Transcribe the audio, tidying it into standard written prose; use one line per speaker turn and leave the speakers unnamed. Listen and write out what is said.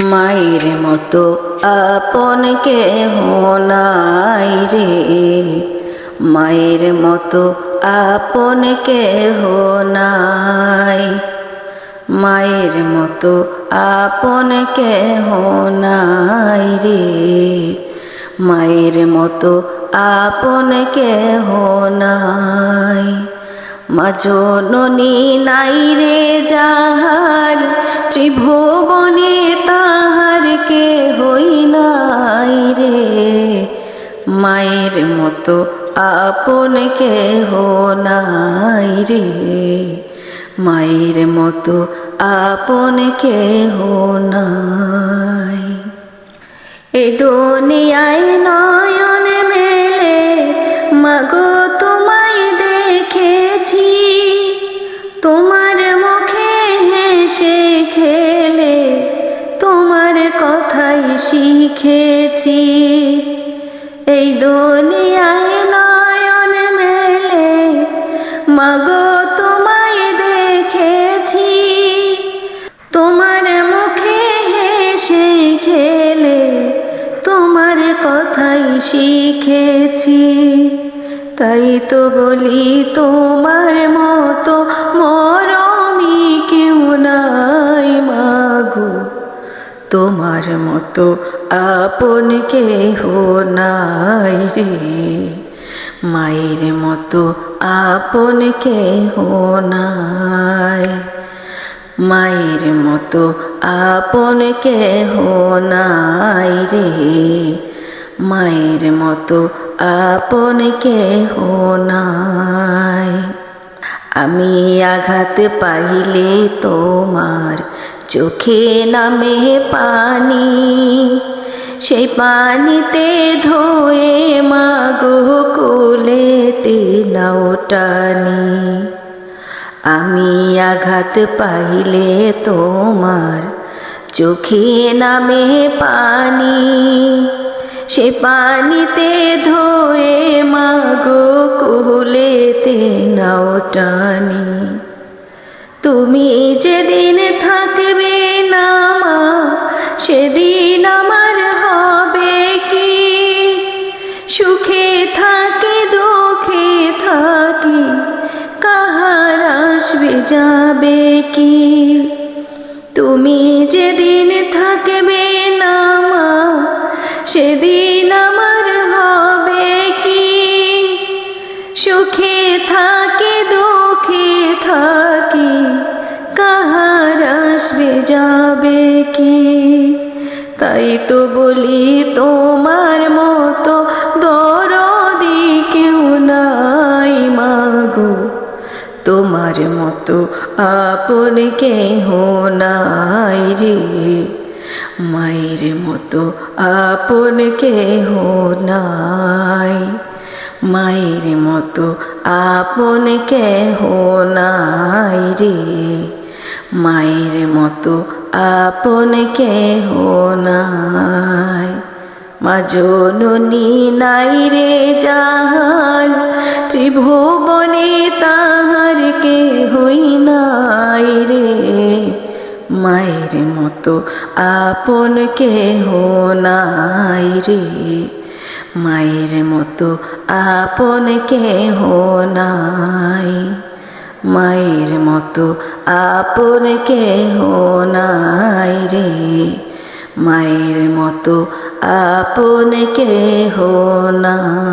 মায়ের মতো আপন কেহ নাই রে, মায়ের মতো আপন কেহ নাই, মায়ের মতো আপন কেহ নাই রে, মায়ের মতো আপন কেহ নাই। মা জননী নাই রে যাহার, ত্রিভুবনে তাহার কেহই নাই রে, মায়ের মতো আপন কেহ নাই রে, মায়ের মতো আপন কেহ নাই। এই দুনিয়ায় নয়ন মেলে মাগো তোমায় দেখেছি, তোমার মুখে হেসে খেলে তোমার কথাই শিখেছি। এই দুনিয়ায় নয়ন মেলে মাগো তোমায় দেখেছি, তোমার মুখে হেসে খেলে তোমার কথাই শিখেছি। তাই তো বলি তোমার মতো মরমি কেউ নাই মাগো, তোমার মতো আপন কেহ নাই রে, মায়ের মতো আপন কেহ নাই, মায়ের মতো আপন কেহ নাই রে, মায়ের মতো আপন কেহ নাই। আমি আঘাত পাইলে তোমার চোখে নামে পানি, সেই পানিতে ধোয়ে মাগো কোলেতে নাও টানি। আমি আঘাত পাইলে তোমার চোখে নামে পানি, সে পানিতে ধোয়ে মাগো কোলেতে নাও টানি। তুমি যেদিন থাকবে না মা, সেদিন আমার হবে কি, সুখে থাকি দুঃখে থাকি কাহার আসবে যাবে কি। তুমি যেদিন থাকবে না মা, সেদিন আমার হবে কি, সুখে থাকি দুঃখে থাকি কাহার আসবে যাবে কি। তাই তো বলি তোমার মতো দরদি কেউ নাই মাগো, তোমার মতো আপন কেহ নাই রে, মায়ের মতো আপন কেহ নাই, মায়ের মতো আপন কেহ নাই রে, মায়ের মতো আপন কেহ নাই। মা জননী নাই রে যাহার, ত্রিভুবনে তাহার কেহই নাই রে, মায়ের মতো আপন কেহ নাই রে, মায়ের মতো আপন কেহ নাই, মায়ের মতো আপন কেহ নাই রে, মায়ের মতো আপন কেহ নাই।